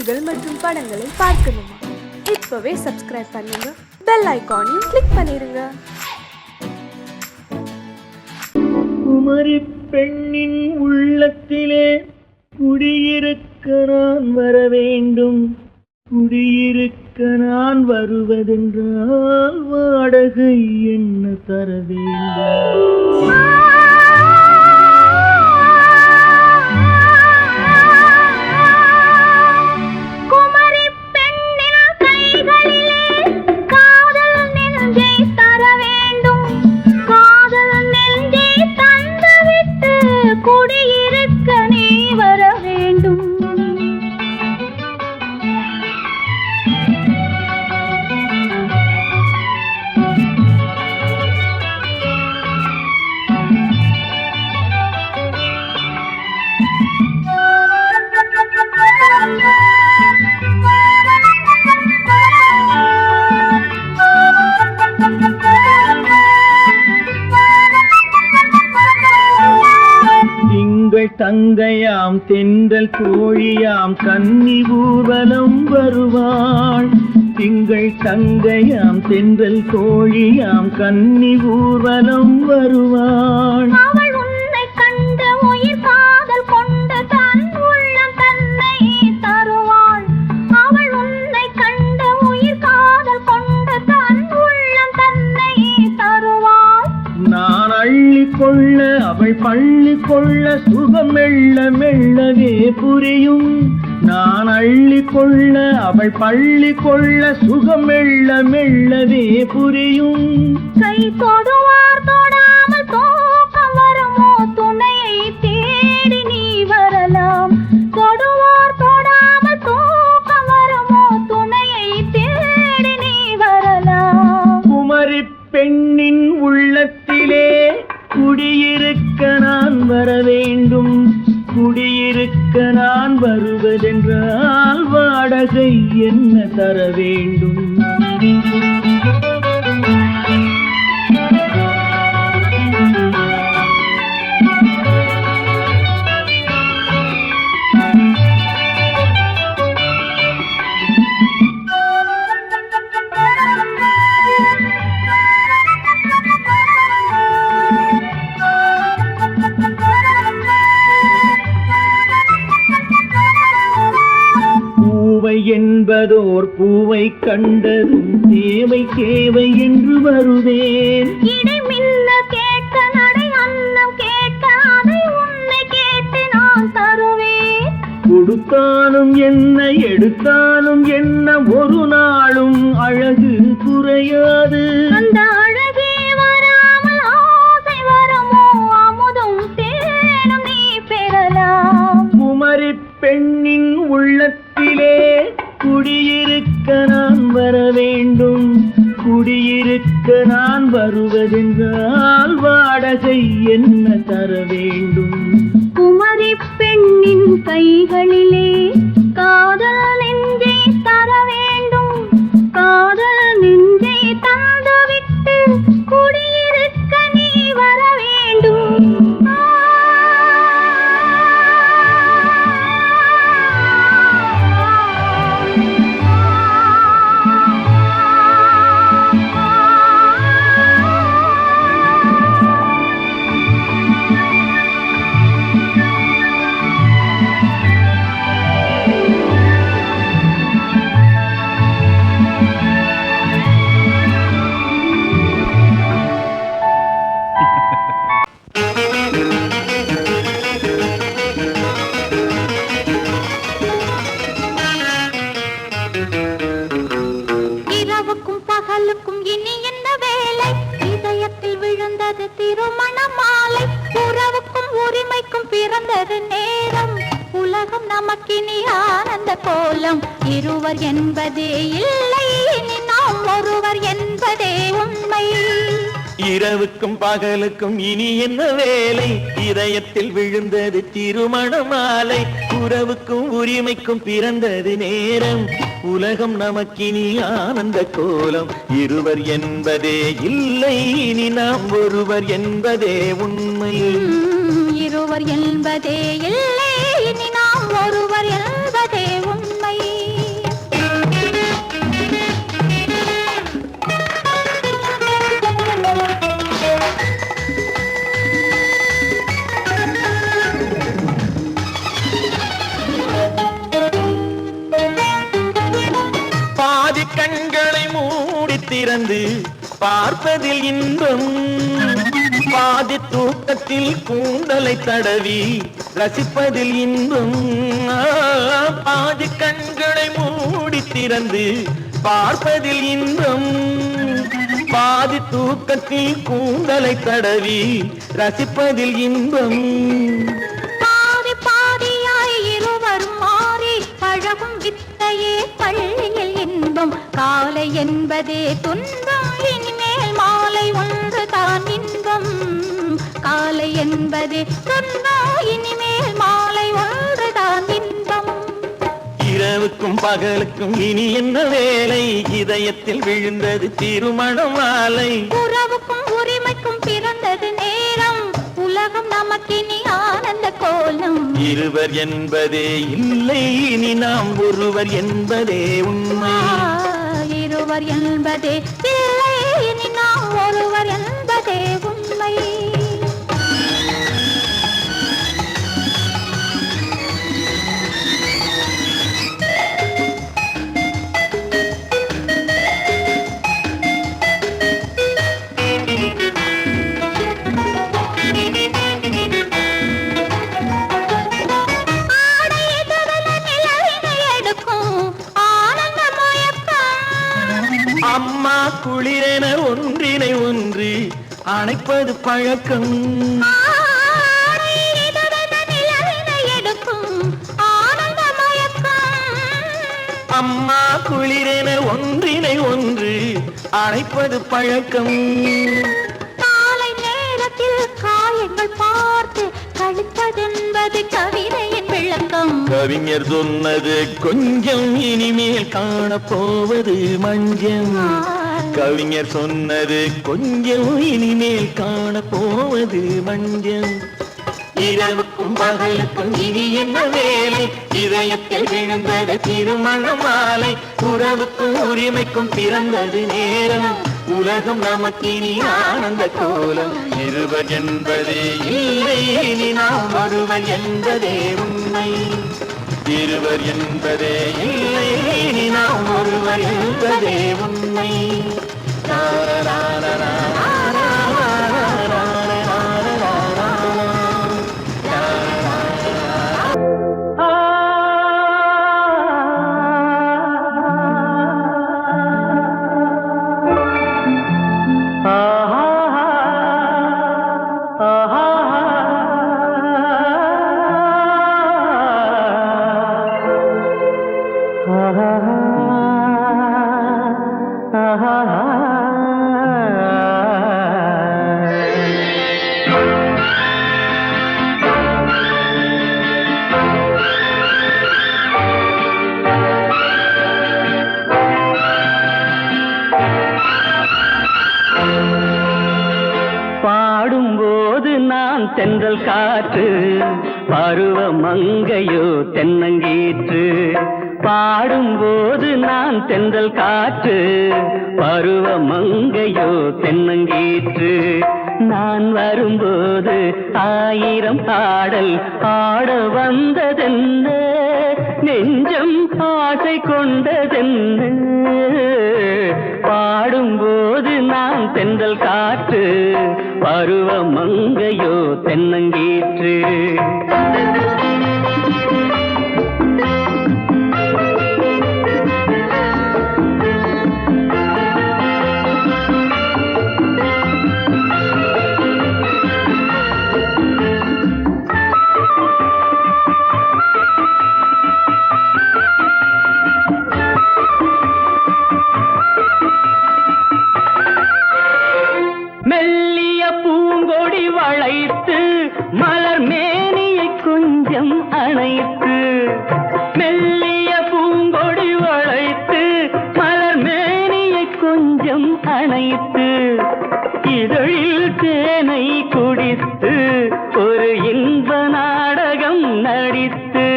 நிகழ்ச்சிகள் மற்றும் படங்களை பார்க்கணுமா? இப்பவே சப்ஸ்கிரைப் பண்ணுங்க, பெல் ஐகானையும் கிளிக் பண்ணிருங்க. குமரி பெண்ணின் உள்ளத்திலே குடியிருக்க நான் வர வேண்டும். குடியிருக்க நான் வருவதென்றால் வாடகை என்ன தர வேண்டும்? தங்கையாம் தென்றல் கோழியாம் கன்னி ஊர்வலம் வருவாள். திங்கள் தங்கையாம் தென்றல் கோழியாம் கன்னி ஊர்வலம் வருவாள். அவள் உன்னை கண்ட உயிர் காதல் கொண்டு தன் உள்ளம் தன்னை தருவாள். அவள் உன்னை கண்ட உயிர் காதல் கொண்டு தன் உள்ளம் தன்னை தருவாள். நான் அள்ளி கொள்ள அவள் பள்ளி கொள்ள சுகம் மெல்ல மெல்லவே புரியும். நான் அள்ளி கொள்ள அவள் பள்ளி கொள்ள சுகம் மெல்ல மெல்லவே புரியும். கை தொடுவார் தொடாமல் தூக்கம் வருமோ? துணையை தேடி நீ வரலாம். தொடுவார் தொடாமல் தூக்கம் வருமோ? துணையை தேடி நீ வரலாம். குமரி பெண்ணின் உள்ளத்திலே குடியிருக்க நான் வர வேண்டும். குடியிருக்க நான் வருவதென்றால் வாடகை என்ன தர வேண்டும்? என்பதோர் பூவை கண்டதும் தேவை தேவை என்று வருவேன். இடை மின்ன கேட்க நடை அன்னம் கேட்க அதை உன்னை கேட்டு நான் தருவேன். கொடுத்தாலும் என்ன எடுத்தாலும் என்ன ஒரு நாளும் அழகு குறையாது. அந்த அழகே வராமல் ஆசை வரமோ? அமுதும் தேனும் நீ பெறலாம். குமரி பெண்ணின் உள்ளத்திலே குடியிருக்க நான் வர வேண்டும். குடியிருக்க நான் வருவதென்றால் வாடகை என்ன தர வேண்டும்? குமரி பெண்ணின் கைகளிலே காதல் நெஞ்சை தர வேண்டும். காதல் நெஞ்சை தந்துவிட்டு குடியிருக்க நீ வர வேண்டும். நமக்கினி ஆனந்த கோலம். இருவர் என்பதே இல்லை, நாம் ஒருவர் என்பதே உண்மை. இரவுக்கும் பகலுக்கும் இனி என்ன வேலை? இதயத்தில் விழுந்தது திருமண மாலை. உறவுக்கும் உரிமைக்கும் பிறந்தது நேரம். உலகம் நமக்கினி ஆனந்த கோலம். இருவர் என்பதே இல்லை, இனி நாம் ஒருவர் என்பதே உண்மை. இருவர் என்பதே இல்லை, இனி நாம் ஒருவர் என்பதே உண்மை. திறந்து பார்ப்பதில் இன்பம் பாதி தூக்கத்தில் கூந்தலை தடவி ரசிப்பதில் இன்பம் பாதி கண்களை மூடி திறந்து பார்ப்பதில் இன்பம் பாதி தூக்கத்தில் கூந்தலை தடவி ரசிப்பதில் இன்பம் பாதி பாதியாய் இருவரும் மாறி பழகும் வித்தையே பள்ளியில் இன்பம் காலை என்பதே துன்பம் இனிமேல் மாலை ஒன்று தான் இன்பம் காலை என்பதே துன்பம் இனிமேல் மாலை ஒன்று தான் இன்பம் இரவுக்கும் பகலுக்கும் இனி என்ன வேலை இதயத்தில் விழுந்தது திருமண மாலை உறவுக்கும் உரிமைக்கும் பிறந்தது நேரம் உலகம் நமக்கினி ஆனந்த கோலம் இருவர் என்பதே இல்லை இனி நாம் ஒருவர் என்பதே உண்மை இருவர் என்பதே இல்லை இனி நாம் ஒருவர் என்பதே உண்மை அம்மா குளிரென ஒன்றினை ஒன்று அணைப்பது பழக்கம் அம்மா குளிரென ஒன்றினை ஒன்று அணைப்பது பழக்கம் காலை நேரத்தில் காயங்கள் பார்த்து கழிப்பதென்பது கவிதையின் விளக்கம் கவிஞர் சொன்னது கொஞ்சம் இனிமேல் காணப்போவது மஞ்சம் கவிஞர் சொன்னது கொஞ்சம் இனிமேல் காணப்போவது மஞ்சம் இரவுக்கும் பகலுக்கும் இனி என்ன வேலை இதயத்தில் விழுந்தது திருமண மாலை உறவுக்கும் உரிமைக்கும் பிறந்தது நேரம் உலகம் நமக்கினி ஆனந்த கோலம் இருவர் என்பதே இல்லை இனி நாம் ஒருவர் என்பதே உண்மை இருவர் என்பதே இல்லை இனி நாம் ஒருவர் என்பதே உண்மை பாடும்போது நான் தென்றல் காற்று பருவ மங்கையோ தென்னங்கீற்று பாடும்போது நான் தென்றல் காற்று பருவ மங்கையோ தென்னங்கீற்று நான் வரும்போது ஆயிரம் பாடல் ஆட வந்ததென்ன நெஞ்சம் ஆசை கொண்டதென்ன பாடும்போது நான் தென்றல் காற்று பருவ மங்கையோ தென்னங்கீற்று மெல்லிய பூங்கொடி வளைத்து மலர் மேனியை கொஞ்சம் அணைத்து மெல்லிய பூங்கொடி வளைத்து மலர் மேனியை கொஞ்சம் அணைத்து இதழில் தேனை குடித்து ஒரு இன்ப நாடகம் நடித்து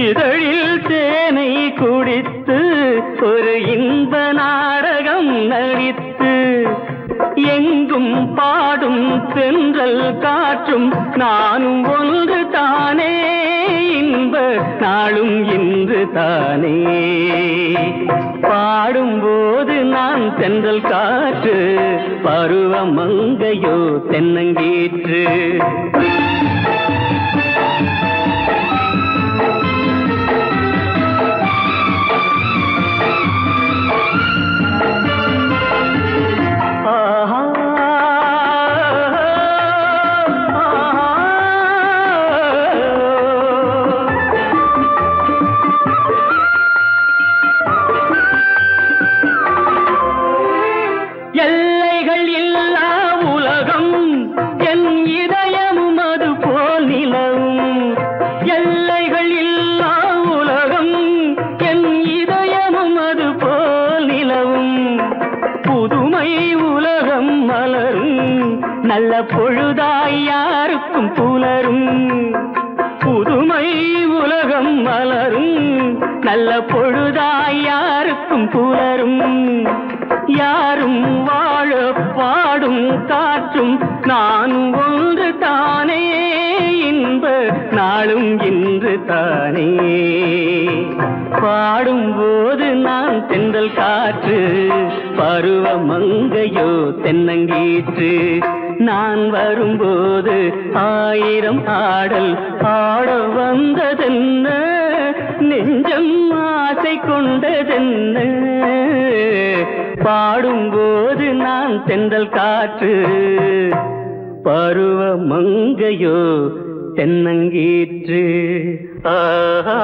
இதழில் தேனை குடித்து ஒரு இன்ப நாடகம் நடித்து எங்கும் பாடும் தென்றல் காற்றும் நானும் ஒன்று தானே இன்ப நாளும் இன்று தானே. பாடும்போது நான் தென்றல் காற்று, பருவம் மங்கையோ தென்னங்கீற்று. எல்லைகள் இல்லா உலகம் என் இதயமும் அது போல் நிலவும். எல்லைகள் இல்லா உலகம் என் இதயமும் அது போல் நிலவும். புதுமை உலகம் மலரும், நல்ல பொழுதாய் யாருக்கும் புலரும். புதுமை உலகம் மலரும், நல்ல பொழுதாய் யாருக்கும் புலரும். யாரும் வாழ பாடும் காற்றும் நான் ஒன்று தானே, இன்ப நாளும் இன்று தானே. பாடும்போது நான் தென்றல் காற்று, பருவ மங்கையோ தென்னங்கீற்று. நான் வரும்போது ஆயிரம் ஆடல் ஆட வந்ததென்ன, நெஞ்சம் ஆசை கொண்டதென்ன. பாடும்போது நான் தென்றல் காற்று, பருவ மங்கையோ தென்னங்கீற்று. ஆஹா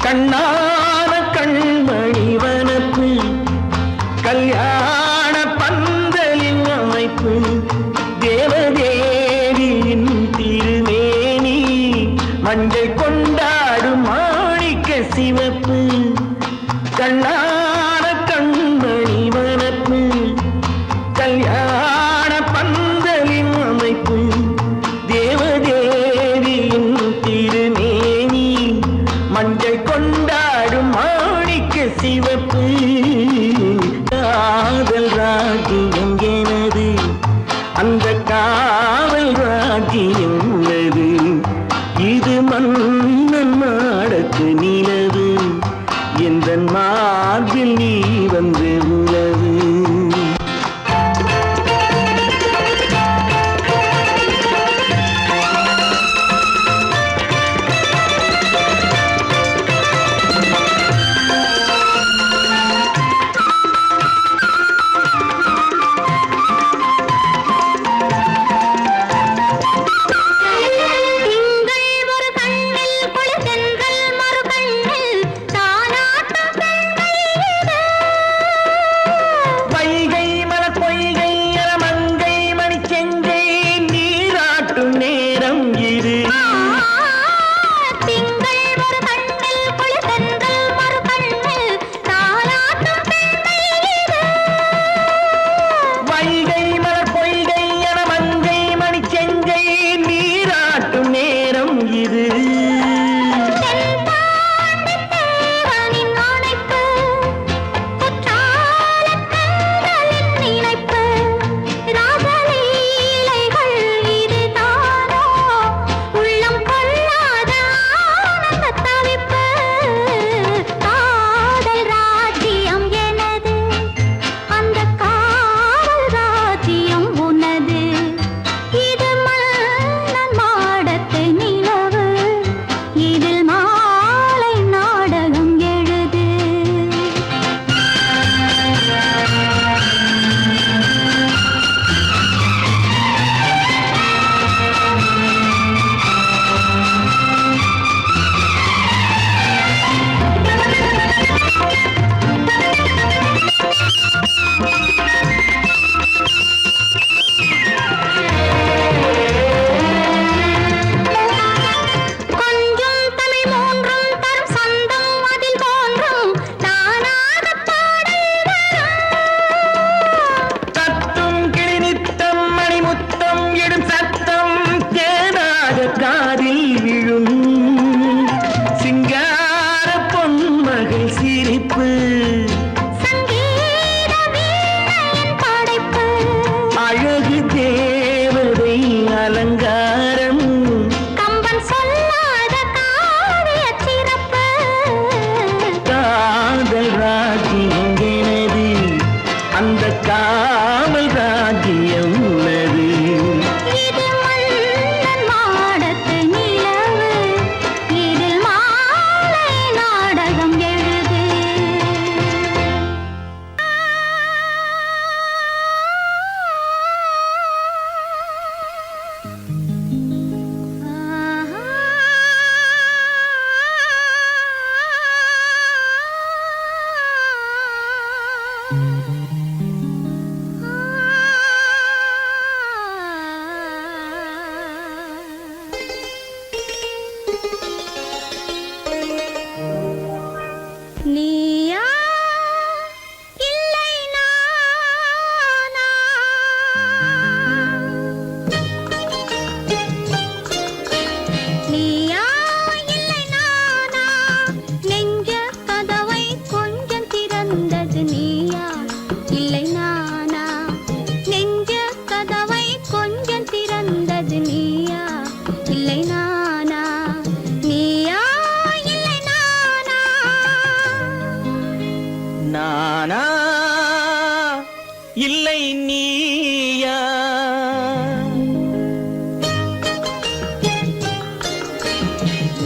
கண்ணான கண்மணி வனப்பு, கல்யாண பந்தலின் அமைப்பு, தேவதேவியின் திருமேனி, மஞ்சள் கொண்டாடும் மாணிக்க சிவப்பு. கண்ணான கண்மணி வனப்பு, கல்யாண பந்தலின் அமைப்பு, தேவதேவியின் திருமேனி, மஞ்சள் கொண்டாடும் மாணிக்க சிவப்பு. காதல் ராஜ்யம் எனது, அந்த காவல் ராஜ்யம் உள்ளது. இது மன்னன் நாடத்து நிலவு, எந்த மான திறந்தது நீயா இல்லை நானா, நீயா இல்லை நானா. நானா இல்லை நீயா,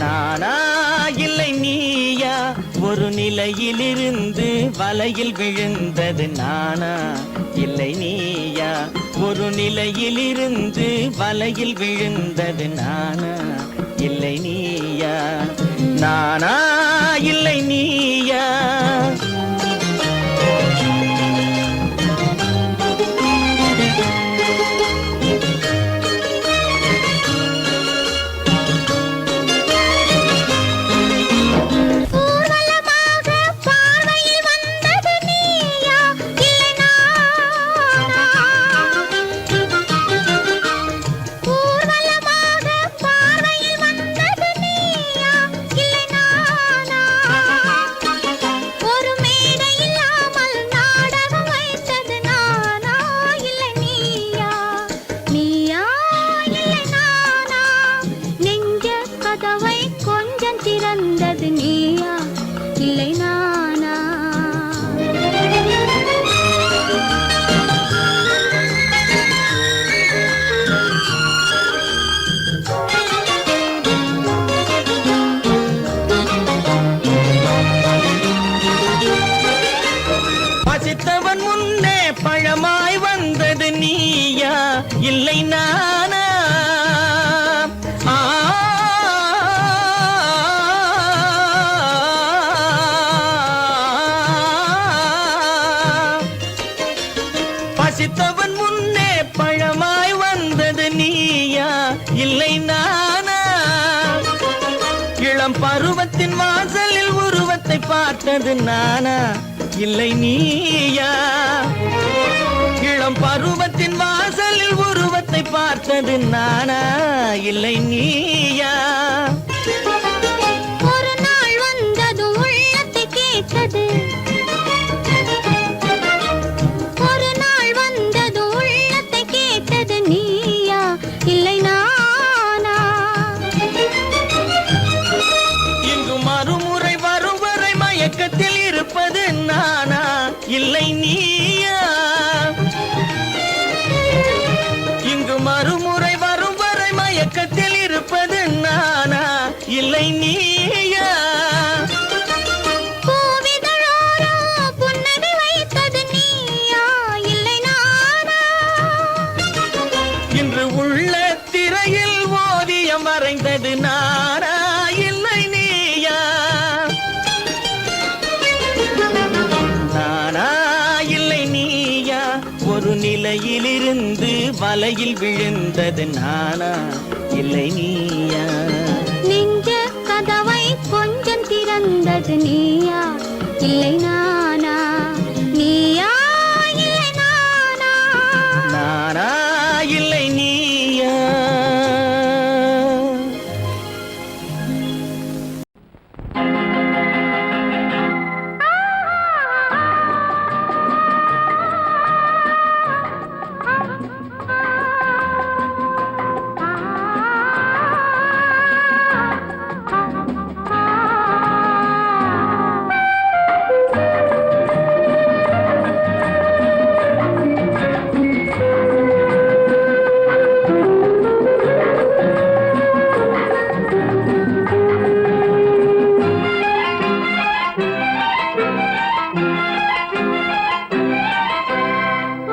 நானா இல்லை நீயா, ஒரு நிலையிலிருந்து வலையில் விழுந்தது நானா இல்லை நீயா, ஒரு நிலையிலிருந்து வலையில் விழுந்தது நானா இல்லை நீயா, நானா இல்லை நீயா. திறந்தது நீயா இல்லை நானா. பசித்தவன் முன்னே பழமாய் வந்தது நீயா இல்லை நானா. பசித்தவன் முன்னே பழமாய் வந்தது நீயா இல்லை நானா. இளம் பருவத்தின் வாசலில் உருவத்தை பார்த்தது நானா இல்லை நீயா. இளம் பருவத்தின் வாசலில் உருவத்தை பார்த்தது நானா இல்லை நீயா. ஒரு நாள் வந்தது உள்ளத்தை கேட்டது, ஒரு நாள் வந்தது உள்ளத்தை கேட்டது நீயா இல்லை நானா. இங்கு மறுமுறை வரும் வரை மயக்கத்தில் இருப்பது நானா இல்லை நீயா. இங்கு மறுமுறை வரும் வரை மயக்கத்தில் இருப்பது நானா இல்லை நீயா. பூவிதழோரோ புன்னகை வைத்தது நீயா இல்லை நானா. இன்று உள்ள திரையில் ஓவியம் வரைந்தது நானா இல்லை நீயா. நானா இல்லை நீயா, ஒரு நிலையிலிருந்து வலையில் விழுந்தது நானா இல்லை நீயா. நெஞ்ச கதவை கொஞ்சம் திறந்தது நீயா இல்லை நானா, நீயா இல்லை நானா. நானா இல்லை நீயா.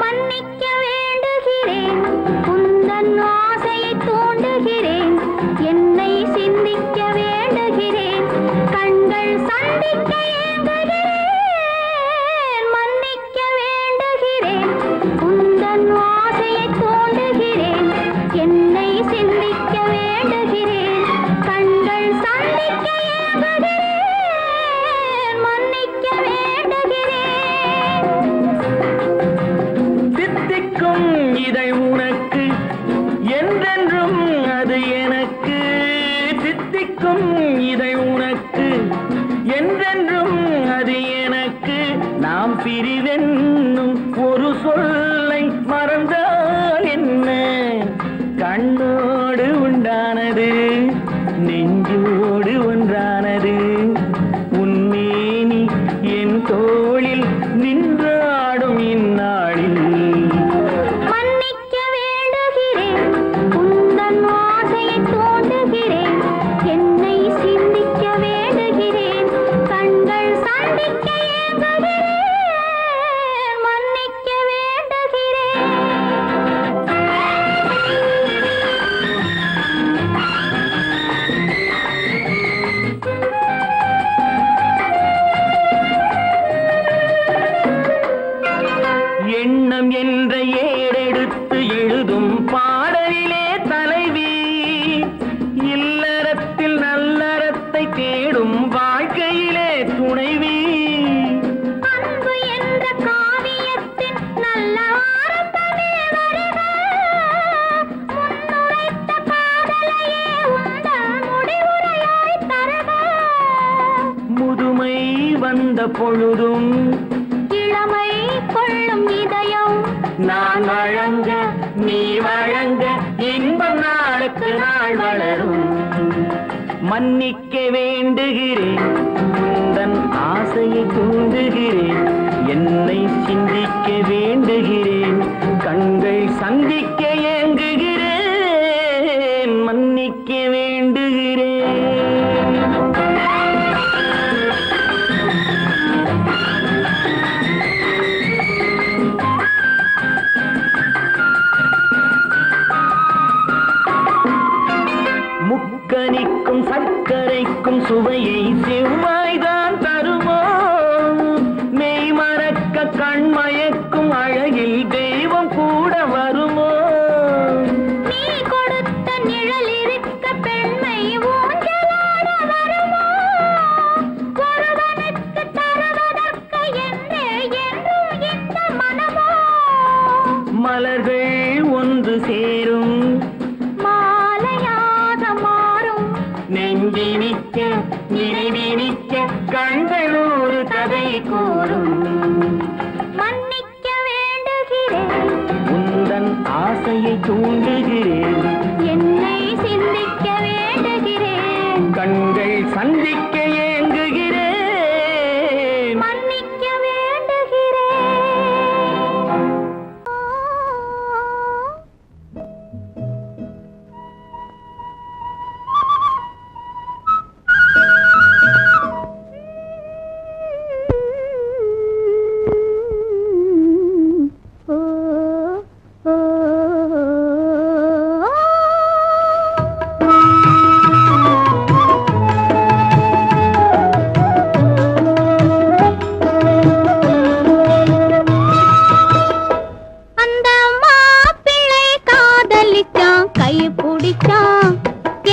மன்னிக்க வேண்டுகிறேன், உந்தன் ஆசையை தூண்டுகிறேன், என்னை சிந்திக்க வேண்டுகிறேன், கண்கள் சந்திக்க ஏங்குகிறேன். மன்னிக்க வேண்டுகிறேன், உந்தன் ஆசையை தூண்டுகிறேன், என்னை சிந்திக்க வேண்டுகிறேன், கண்கள் சந்திக்க ஏங்குகிறேன். மன்னிக்க வேண்டுகிறேன். தித்திக்கும் இதை உனக்கு என்றென்றும் அது எனக்கு. தித்திக்கும் இதை உனக்கு என்றென்றும் அது எனக்கு. நாம் பிரிவென்னும் ஒரு சொல்லை மறந்தால் என்ன, கண்ணோ பொழுதும் இளமை கொள்ளும் இதயம் நான் வழங்க நீ வழங்க இன்பம் நாளுக்கு நாள் வளரும். மன்னிக்க வேண்டுகிறேன், உந்தன் ஆசையை தூண்டுகிறேன், என்னை சிந்திக்க வேண்டுகிறேன், கண்கள் சந்திக்க ஏங்குகிறேன், மன்னிக்க வேண்டுகிறேன். முக்கனிக்கும் சர்க்கரைக்கும் சுவையை செவ்வாய்தான் தருமோ, மெய் மறக்க கண்மயக்கும் அழகில் தெய்வம் கூட வருமோ. நீ கொடுத்த நிழல் இருக்க பெண்மை ஊஞ்சலாட வருமோ, ஒருவனுக்கு தருவதற்கு என்றே என்றும் இந்த மனமோ. மலர்கள் ஒன்று சேரும் மாலையாக மாறும் நெஞ்சினிக்க நினைவினிக்க கண்கள் ஒரு கதை கூறும். மன்னிக்க வேண்டுகிறேன், உந்தன் ஆசையை தூண்டுகிறேன், என்னை சிந்திக்க வேண்டுகிறேன், கண்கள் சந்திக்க ஏங்குகிறேன், மன்னிக்க வேண்டுகிறேன். அந்த மாப்பிள்ளை காதலிச்சான், கைய பிடிச்சான்,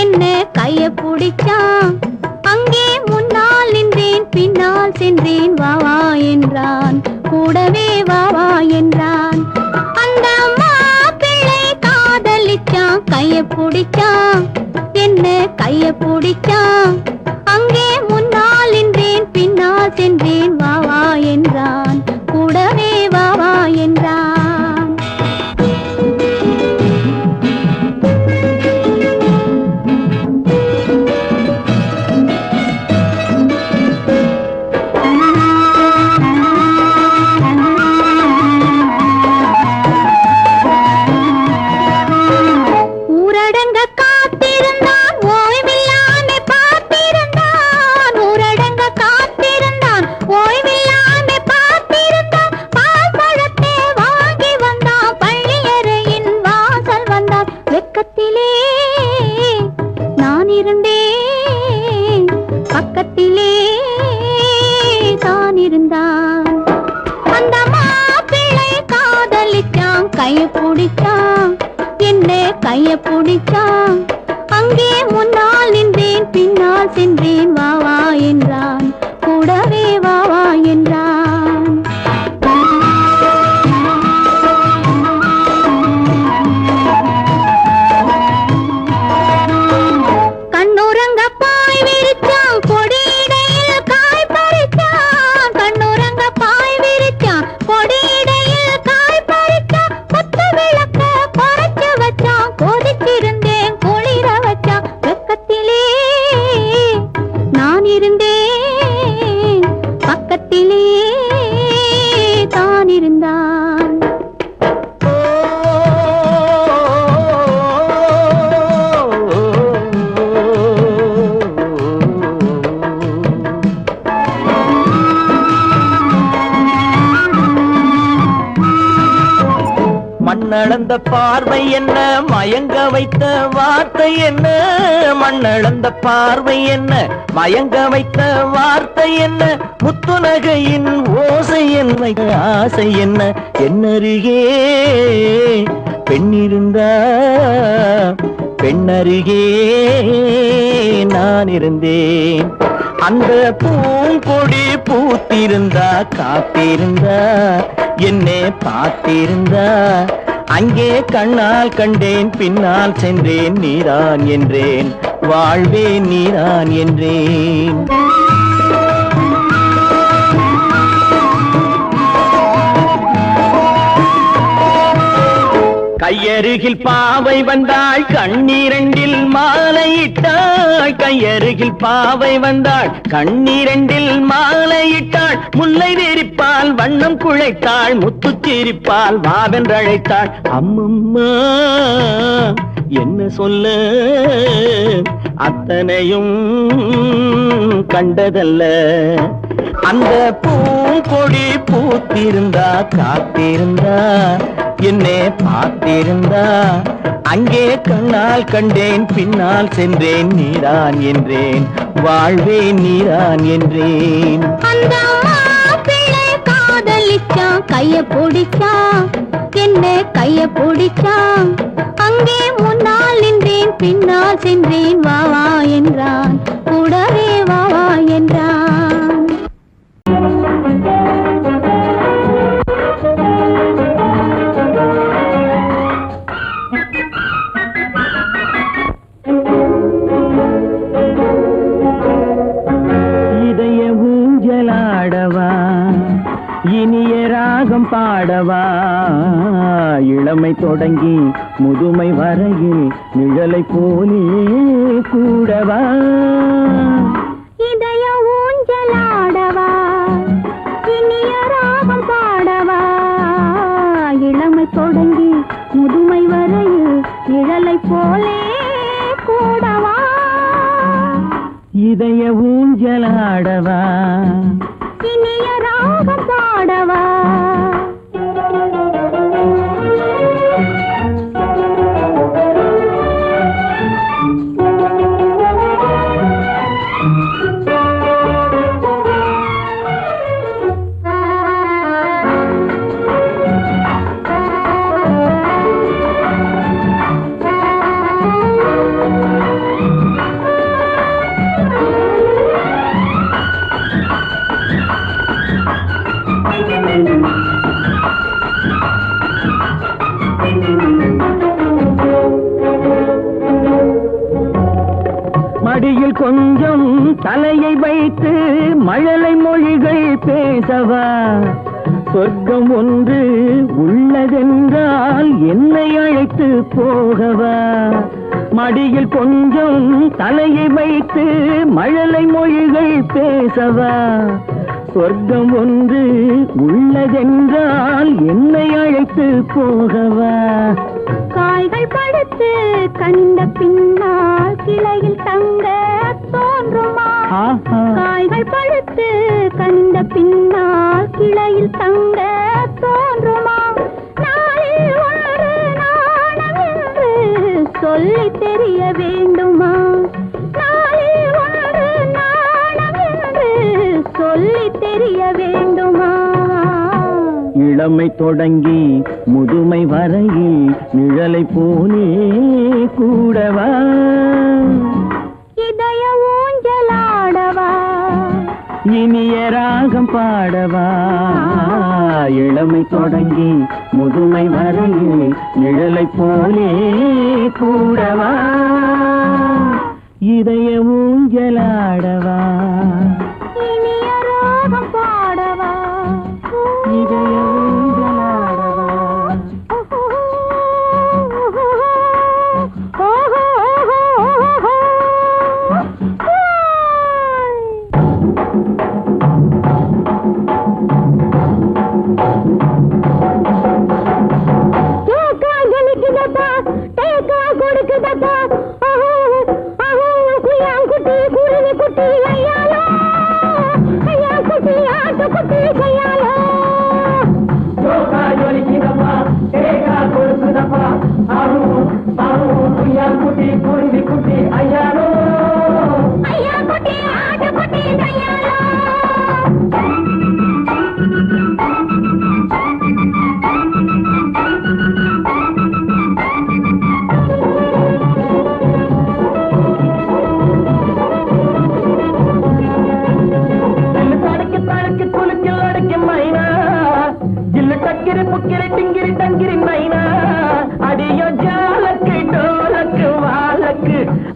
என்ன கைய பிடிச்சான். அங்கே முன்னால் நின்றேன், பின்னால் சென்றேன், வா வா என்றான், கூடவே வா வா என்றான். அந்த மாப்பிள்ளை காதலிச்சான், கைய பிடிச்சான், என்ன கைய பிடிச்சான். அங்கே முன்னால் நின்றேன், பின்னால் சென்றேன், வா வா என்றான், கூடவே வா வா என்றான். ஊரடங்க காத்திருந்தான், ஓய்வில்லாமே பார்த்திருந்தான், ஊரடங்க காத்திருந்தான், ஓய்வில்லாமே பார்த்திருந்தான். பால் பழத்தை வாங்கி வந்தான், பள்ளியறையின் வாசல் வந்தான். வெக்கத்திலே நான் இருந்தேன், பக்கத்திலே தான் இருந்தான். அந்த மாப்பிள்ளை காதலிச்சான், கைய பிடிச்சான், என்ன கைய பிடிச்சான். அங்கே முன்னால் நின்றேன், பின்னால் சென்றேன், வா வா என்றான், கூடவே வா வா என்றான். கண்ணுறங்க பாய் விரிச்சான், கொடியிடையில் காய் பறிச்சான், கண்ணுறங்க பாய் விரிச்சான், கொடியிடையில் காய் பறிச்சான். கொத்து விளக்க குறைச்சு வச்சான், கொதிச்சிருந்தேன் குளிர வச்சான். வெக்கத்திலே நான் இருந்தேன், பக்கத்திலே தான் இருந்தான். மண்ணளந்த பார்வை என்ன, மயங்க வைத்த வார்த்தை என்ன, மண்ணளந்த பார்வை என்ன, மயங்க வைத்த வார்த்தை என்ன, முத்துநகையின் ஓசை என்ன, ஆசை என்ன, என்னருகே பெண்ணிருந்தா, பெண்ணருகே நான் இருந்தேன். அந்த பூங்கொடி பூத்திருந்தா, காத்திருந்தா, என்னை பார்த்திருந்தா, அங்கே கண்ணால் கண்டேன், பின்னால் சென்றேன், நீதான் என்றேன், வாழ்வே நீதான் என்றேன். கையருகில் பாவை வந்தாள் கண்ணீரண்டில் மாலையிட்டாள் கையருகில் பாவை வந்தாள் கண்ணீரண்டில் மாலையிட்டாள் முல்லை விரிப்பால் வண்ணம் குழைத்தாள் முத்து சிரிப்பால் வாவென்றழைத்தாள் அம்மம்மா என்ன சொல்ல அத்தனையும் கண்டதல்ல அந்த பூங்கொடி பூத்திருந்தா காத்திருந்தா என்னை பார்த்திருந்தா அங்கே கண்ணால் கண்டேன் பின்னால் சென்றேன் நீதான் என்றேன் வாழ்வேன் நீதான் என்றேன் அந்த மாப்பிள்ளை காதலிச்சான் கைய பிடிச்சான் என்ன கைய பிடிச்சான் அங்கே முன்னால் நின்றேன் பின்னால் சென்றேன் வா வா என்றான் கூடவே வா வா என்றான் இதய ஊஞ்சலாடவா இனிய ராகம் பாடவா இளமை தொடங்கி முதுமை வரையில் நிழலை போலே கூடவா இதய ஊஞ்சலாடவா இனிய ராகம் பாடவா இளமை தொடங்கி முதுமை வரையில் நிழலை போலே கூடவா இதய ஊஞ்சலாடவா இனிய ராகம் பாடவா மடியில் கொஞ்சம் தலையை வைத்து மழலை மொழிகள் பேசவா சொர்க்கம் ஒன்று உள்ளதென்றால் என்னை அழைத்து போகவா மடியில் கொஞ்சம் தலையை வைத்து மழலை மொழிகள் பேசவா சொர்க்கம் ஒன்று உள்ளதென்றால் என்னை அழைத்து போகவா காய்கள் படுத்து கண்ட பின்னால் கிளையில் தங்க தோன்றுமா காய்கள் படுத்து கண்ட பின்னால் கிளையில் தங்க தோன்றுமா நாளில் ஒன்று நாணம் என்று சொல்லி தெரிய வேண்டுமா நாளில் ஒன்று நாணம் என்று சொல்லி தெரிய வேண்டுமா இளமை தொடங்கி முதுமை வரையில் நிழலை போலே கூடவா இதய ஊஞ்சலாடவா இனிய ராகம் பாடவா இளமை தொடங்கி முதுமை வரையில் நிழலை போலே கூடவா இதய ஊஞ்சலாடவா இனிய ராகம் பாடவா இதய ஊஞ்சலாடவா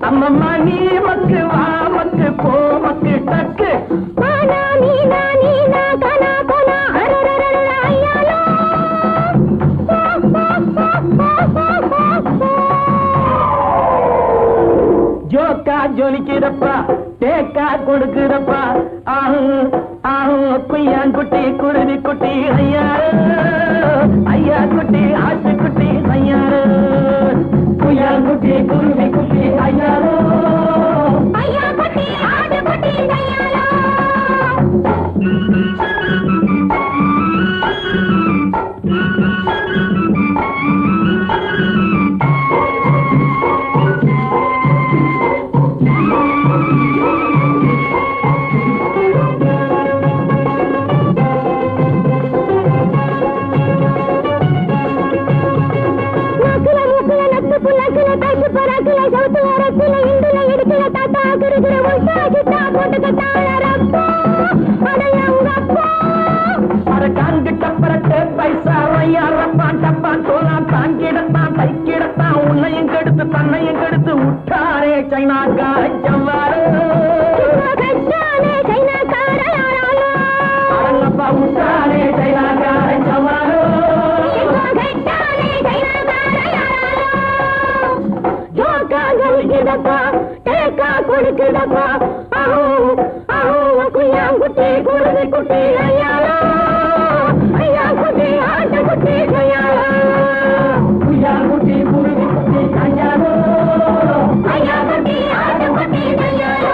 அம்மம்மா நீ மக்கு வா மக்கு போ மக்கு டக்கு ஆனா நீனா நீனா கனா கனா அரரரரர ஐயாலோ ஜோக்கா ஜொலிக்கிறப்பா தேக்கா கொடுக்குறப்பா ஆஹு ஆஹு குய்யாங்குட்டி குருவி குட்டி ஐயாரு ஐயா குட்டி ஆட்டுக்குட்டி ஐயாரு குய்யாங்குட்டி குருவி குட்டி ஐயாரு ஐயா குட்டி ஆட்டுக்குட்டி ஐயாரோ உன்னையும் கெடுத்து தன்னையும் கெடுத்து விட்டாரே சைனாக்கார ஜவ்வாறு அரங்கப்பா விட்டாரே சைனாக்கார ஜவ்வாறு கொடுக்குதப்பா குட்டி குருவி குட்டி ஐயாரோ ஐயா குட்டி ஆட்ட குட்டி ஐயாரோ குய்யா குட்டி குருவி குட்டி ஐயாரோ ஐயா குட்டி ஆட்ட குட்டி ஐயாரோ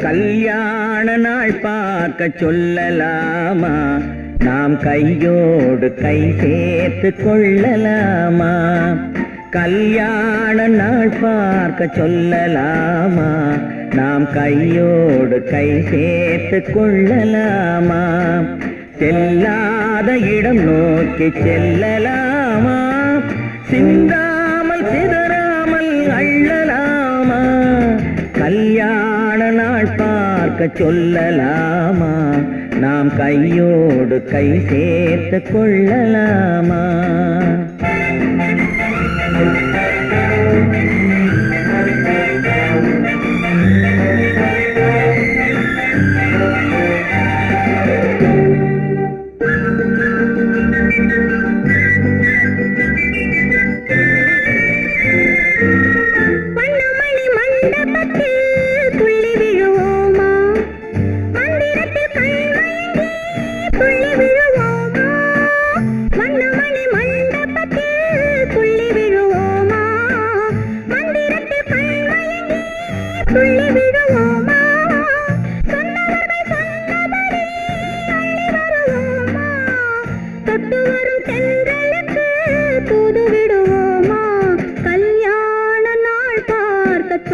கல்யாண நாள் பார்க்க சொல்லலாமா நாம் கையோடு கை சேர்த்து கொள்ளலாமா கல்யாண நாள் பார்க்க சொல்லலாமா நாம் கையோடு கை சேர்த்து கொள்ளலாமா செல்லாத இடம் நோக்கி செல்லலாமா சிந்தாமல் சிதறாமல் அள்ளலாமா கல்யாண நாள் பார்க்க சொல்லலாமா நாம் கையோடு கை சேர்த்து கொள்ளலாமா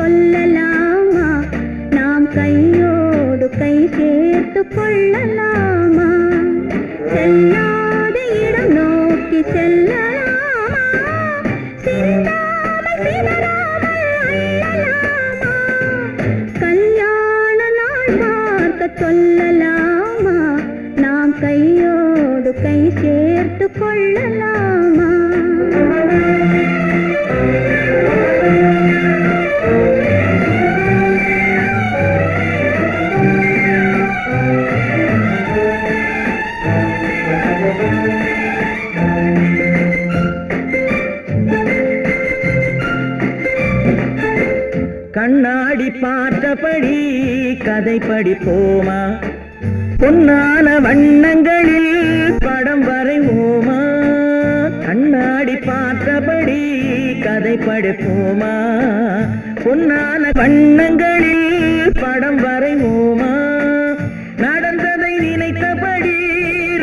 சொல்லலாமா நாம் கையோடு கை சேர்த்து கொள்ளலாமா செல்லாத இடம் நோக்கி செல்லலாமா சிந்தாமல் சிதறாமல் அள்ளலாமா கல்யாண நாள் பார்க்க சொல்லலாமா நாம் கையோடு கை சேர்த்து கொள்ளலாமா கண்ணாடி பார்த்தபடி கதை படிப்போமா பொன்னான வண்ணங்களில் படம் வரைவோமா கண்ணாடி பார்த்தபடி கதை படிப்போமா பொன்னான வண்ணங்களில் படம் வரைவோமா நடந்ததை நினைத்தபடி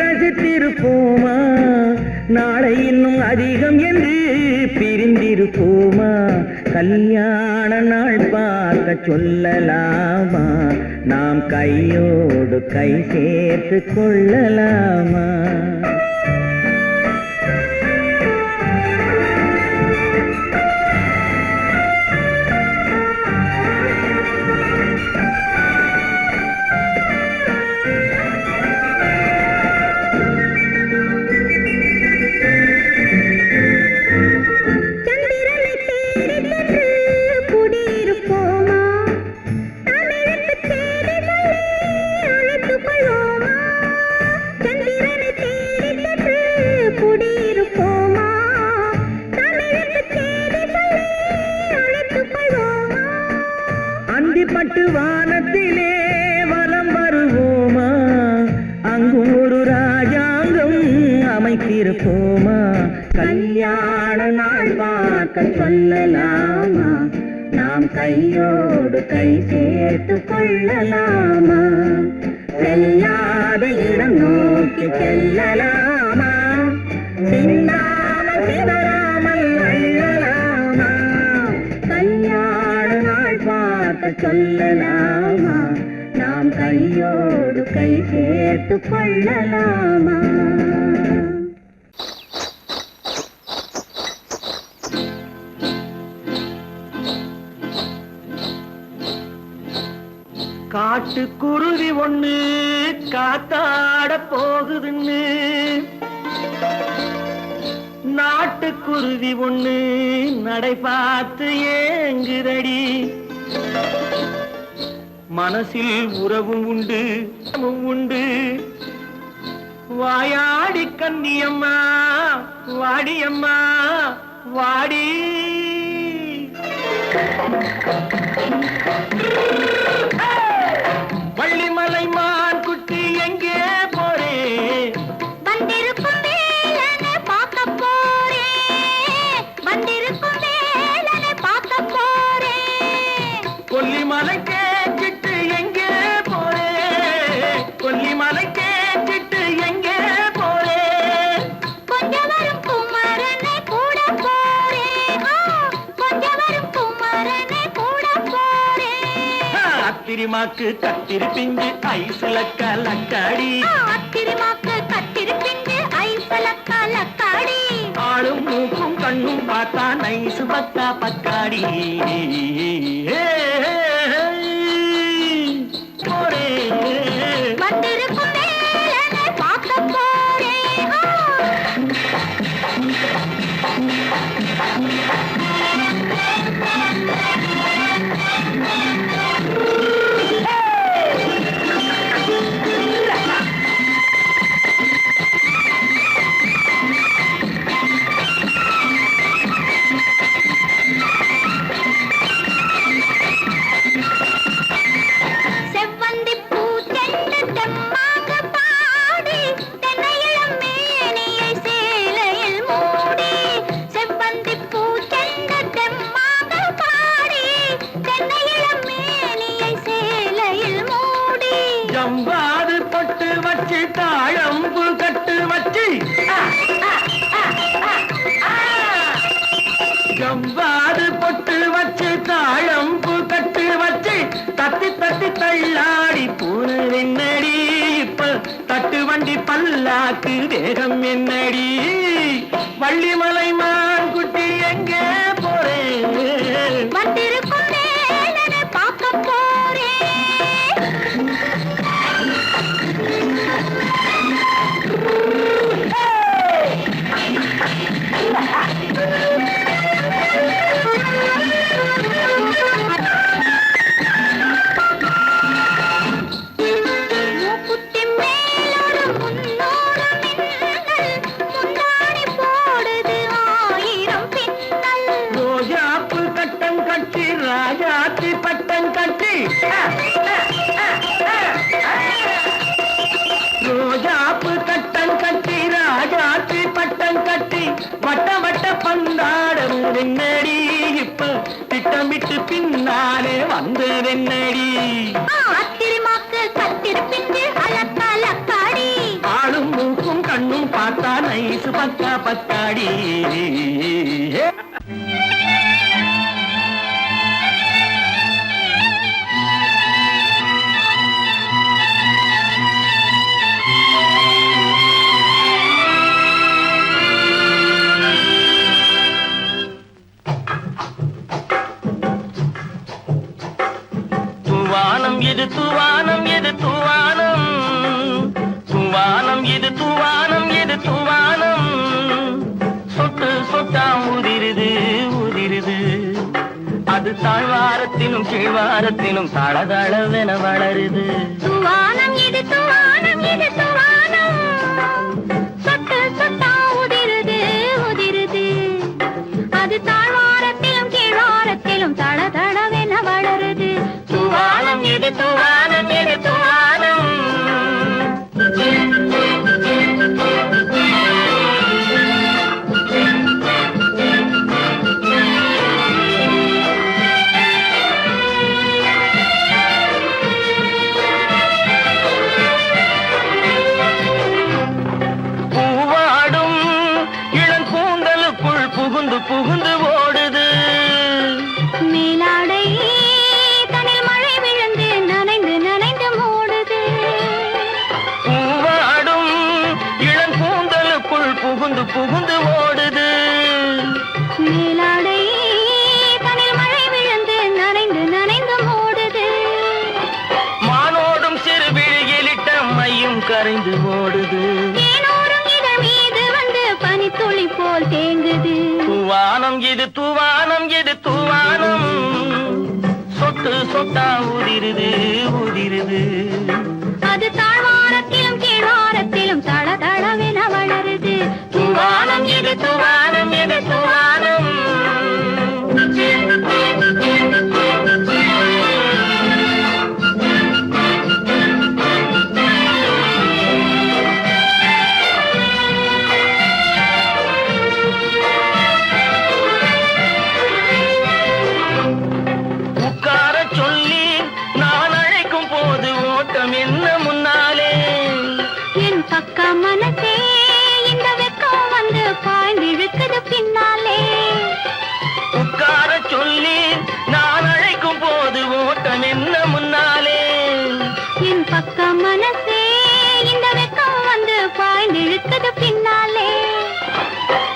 ரசித்திருப்போமா நாளை இன்னும் அதிகம் என்று பிரிந்திருப்போமா கல்யாண நாள் பார்க்க சொல்லலாமா நாம் கையோடு கை சேர்த்து கொள்ளலாமா வைப்போமா, கல்யாண நாள் பார்க்க சொல்லலாமா, நாம் கையோடு கை சேர்த்து கொள்ளலாமா, செல்லாத இடம் நோக்கி செல்லலாமா, சிந்தாமல் சிதறாமல் அள்ளலாமா, கல்யாண நாள் பார்க்க சொல்லலாமா, நாம் கையோடு கை சேர்த்து கொள்ளலாமா. காட்டுக்குருவி ஒண்ணு காத்தாட போகுதுன்னு, நாட்டுக்குருவி ஒண்ணு நடை பார்த்து ஏங்குதடி, மனசில் உறவும் உண்டு உண்டு, வாயாடி கன்னியம்மா வாடியம்மா வாடி. வள்ளிமலை மான் குட்டி எங்கே போறே, வந்திருக்கும் வேலனை பார்க்க போறேன், வந்திருக்கும் வேலனை பார்க்க போறேன். கொல்லிமலை கேட்டுட்டு எங்கே போறே, கொல்லிமலை கேட்டுட்டு எங்கே போறே, கொஞ்சம் வரும் குமரனை கூட போறேன், கொஞ்சம் வரும் குமரனை கூட போறேன். அத்திரிமாக்கு கத்திரி பிஞ்சு ஐசுல கலக்காடி, அத்திரிமாக்கு கத்திரி பிஞ்சு ஐசுல கலக்காடி, ஆளும் மூக்கும் கண்ணும் பார்த்தா நைசு பக்கா பக்காடி. போரே வந்திருக்கும் வேலனை பார்க்க போறேன். செவ்வந்தி பூ தென்று தெம்மாக பாடி, தென்னையிளம் மேனியை சேலையில் மூடி, செவ்வந்தி பூ தென்று தெம்மாக பாடி, தென்னையிளம் மேனியை சேலையில் மூடி, ஜம்பாது பொட்டு வச்சு தாழம்பு கட்டு வச்சு, ஜம்பாது பொட்டு வச்சு தாழம்பு கட்டு வச்சு, தத்தி தத்தி தள்ளாடி பூனு என்னடி, இப்ப தட்டு வண்டி பல்லாக்கு வேகம் என்னடி, வள்ளிமலை மான் குட்டி எங்கே போறேன், வந்திருக்கும் வேலனை பார்க்க போறேன். மூக்குத்தி மேலோடு முன்னோடு மின்னல், முந்தாணி போடுது ஆயிரம் பின்னல், ரோஜாப்பு கட்டம் கட்டி ராஜாத்தி பட்டம் கட்டி, ரோஜாப்பு கட்டம் கட்டி ராஜாத்தி பட்டம் கட்டி, வட்ட வட்ட பந்தாடம் என்னடி, இப்ப திட்டமிட்டு பின்னாலே வந்ததென்னடி, அத்திரிமாக்கு கத்திரி பிஞ்சு அலக்காடி, ஆளும் மூக்கும் கண்ணும் பார்த்தா நைசு பக்கா பக்காடி. தூவானம் இது தூவானம் இது தூவானம், தூவானம் இது தூவானம் இது தூவானம், சொட்டு சொட்டா உதிருது உதிருது, அது தாழ்வாரத்திலும் கீழ்வாரத்திலும் தளதளவென வளருது. துவானம் இது துவானம் இது துவானம், சொட்டு சொட்டா உதிருது உதிருது, அது தாழ்வாரத்திலும் கீழ்வாரத்திலும் தளதளவென வளருது. தூவானம் இது தூவானம் இது தூவானம். கரைந்து ஓடுது தேனோரும் இதழ் மீது வந்து பனித்துளி போல் தேங்குது தூவானம் இது தூவானம் இது தூவானம் சொட்டு சொட்டா உதிருது உதிருது அது தாழ்வாரத்திலும் கீழ்வாரத்திலும் தள தளவென வளருது தூவானம் இது தூவானம் இது தூவானம் உட்கார சொல்லி நான் அழைக்கும் போது ஓட்டம் என்ன முன்னாலே என் பக்க மனசே இந்த வெக்கம் வந்து பாய்ந்திழுக்குது பின்னாலே உட்கார சொல்லி நான் அழைக்கும் போது ஓட்டம் என்ன முன்னாலே என் பக்க மனசே இந்த வெக்கம் வந்து பாய்ந்திழுக்குது பின்னாலே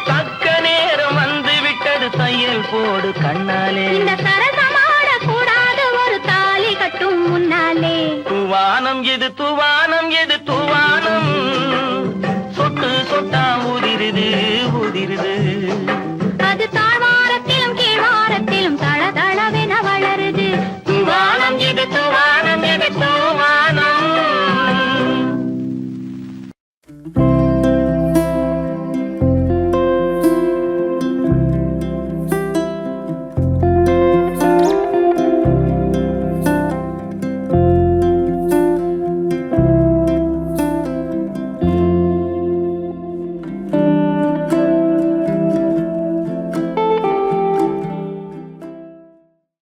தக்க நேரம் வந்து விட்டது தையல் போடு கண்ணாலே இந்த சரசமாட கூடாது ஒரு தாலி கட்டும் முன்னாலே தூவானம் எது தூவானம் எது தூவானம் சொட்டு சொட்டா உதிருது